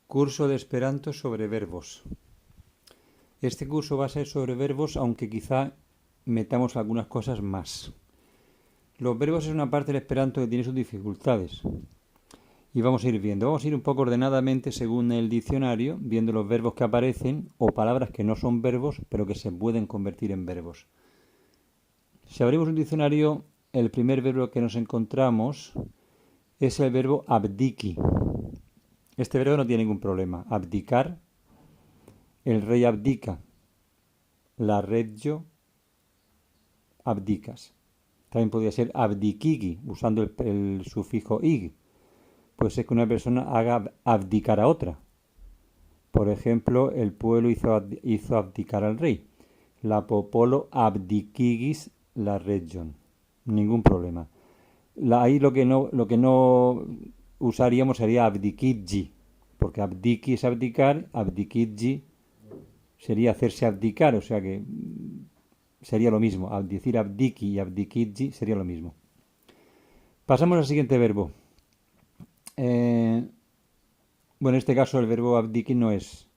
Curso de Esperanto sobre verbos. Este curso va a ser sobre verbos, aunque quizá metamos algunas cosas más. Los verbos es una parte del Esperanto que tiene sus dificultades. Y vamos a ir viendo. Vamos a ir un poco ordenadamente según el diccionario, viendo los verbos que aparecen o palabras que no son verbos, pero que se pueden convertir en verbos. Si abrimos un diccionario, el primer verbo que nos encontramos es el verbo abdiki. Este verbo no tiene ningún problema. Abdicar, el rey abdica, la regio abdicas. También podría ser abdikigi, usando el sufijo ig. Pues es que una persona haga abdicar a otra. Por ejemplo, el pueblo hizo abdicar al rey. La popolo abdikigis la region. Ningún problema. Ahí lo que no usaríamos sería abdikidji, porque abdiki es abdicar, abdikidji sería hacerse abdicar, o sea que sería lo mismo. Al decir abdiki y abdikidji sería lo mismo. Pasamos al siguiente verbo. Bueno, en este caso el verbo abdiki no es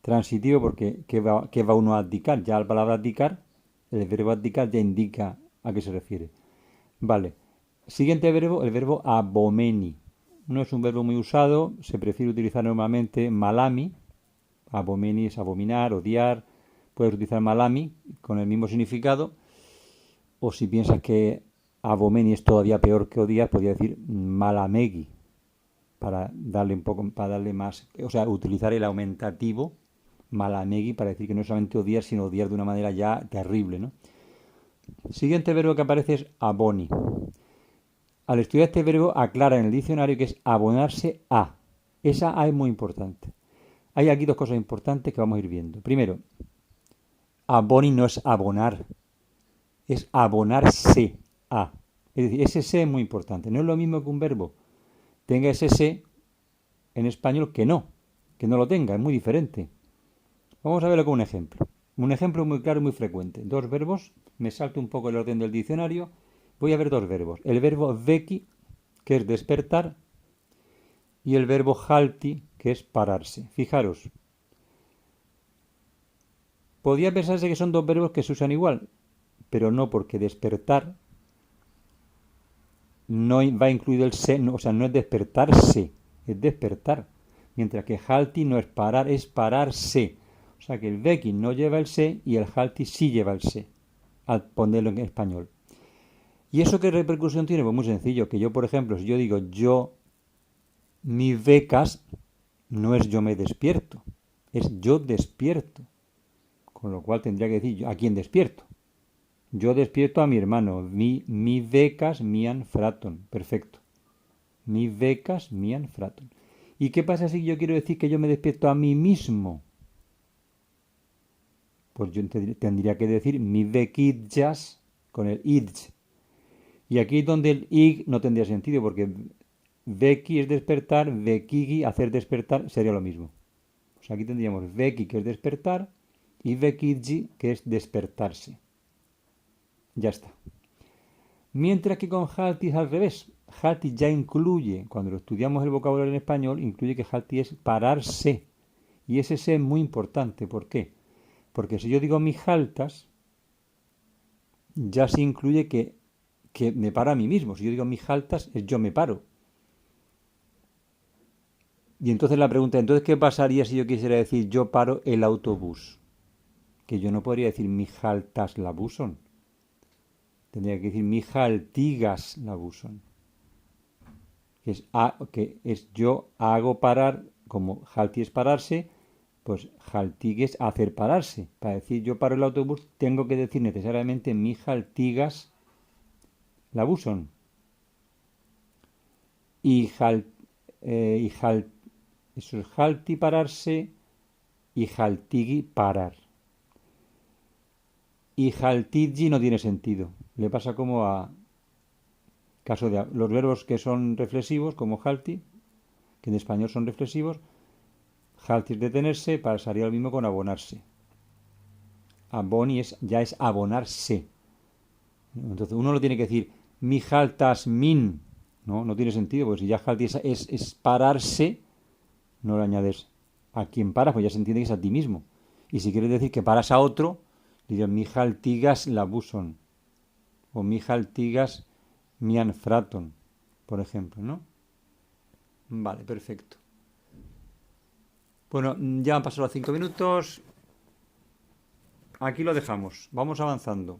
transitivo porque ¿qué va uno a abdicar? Ya la palabra abdicar, el verbo abdicar ya indica a qué se refiere. Vale. Siguiente verbo, el verbo abomeni. No es un verbo muy usado, se prefiere utilizar normalmente malami. Abomeni es abominar, odiar. Puedes utilizar malami con el mismo significado. O si piensas que abomeni es todavía peor que odiar, podría decir malamegi. Para darle más, o sea, utilizar el aumentativo malamegi para decir que no es solamente odiar, sino odiar de una manera ya terrible, ¿no? Siguiente verbo que aparece es aboni. Al estudiar este verbo aclara en el diccionario que es abonarse a. Esa A es muy importante. Hay aquí dos cosas importantes que vamos a ir viendo. Primero, aboni no es abonar, es abonarse a. Es decir, ese se es muy importante. No es lo mismo que un verbo tenga ese se en español que no lo tenga, es muy diferente. Vamos a verlo con un ejemplo. Un ejemplo muy claro y muy frecuente. Dos verbos, me salto un poco el orden del diccionario. Voy a ver dos verbos. El verbo veki, que es despertar, y el verbo halti, que es pararse. Fijaros. Podría pensarse que son dos verbos que se usan igual, pero no, porque despertar no va incluido el se, no, o sea, no es despertarse, es despertar. Mientras que halti no es parar, es pararse. O sea que el veki no lleva el se y el halti sí lleva el se, al ponerlo en español. ¿Y eso qué repercusión tiene? Pues muy sencillo, que yo, por ejemplo, si yo digo yo mi becas, no es yo me despierto, es yo despierto. Con lo cual tendría que decir ¿a quién despierto? Yo despierto a mi hermano, mi becas mian fraton, perfecto. Mi becas mian fraton. ¿Y qué pasa si yo quiero decir que yo me despierto a mí mismo? Pues yo tendría que decir mi vekidjas con el idj. Y aquí es donde el ig no tendría sentido, porque veki es despertar, vekigi, hacer despertar, sería lo mismo. O sea, aquí tendríamos veki, que es despertar, y vekidji, que es despertarse. Ya está. Mientras que con halti es al revés. Halti ya incluye, cuando lo estudiamos el vocabulario en español, incluye que halti es pararse. Y ese se es muy importante. ¿Por qué? Porque si yo digo mis haltas, ya se incluye que me paro a mí mismo. Si yo digo mis haltas, es yo me paro. Y entonces la pregunta, ¿entonces qué pasaría si yo quisiera decir yo paro el autobús? Que yo no podría decir mis haltas la buson. Tendría que decir mi haltigas la buson. Que es yo hago parar, como halti es pararse, pues haltigues hacer pararse. Para decir yo paro el autobús, tengo que decir necesariamente mi haltigas la buson. Eso es halti pararse y haltigi parar. Y haltigi no tiene sentido. Le pasa como a caso de los verbos que son reflexivos, como halti, que en español son reflexivos. Halti es detenerse, pasaría lo mismo con abonarse. Aboni ya es abonarse. Entonces uno lo tiene que decir mi haltas min. No tiene sentido, porque si ya halti es pararse, no le añades a quien paras, pues ya se entiende que es a ti mismo. Y si quieres decir que paras a otro, dirías, Mijal tigas labuson, o Mijal tigas mian fraton, por ejemplo, ¿no? Vale, perfecto. Bueno, ya han pasado los 5 minutos. Aquí lo dejamos. Vamos avanzando.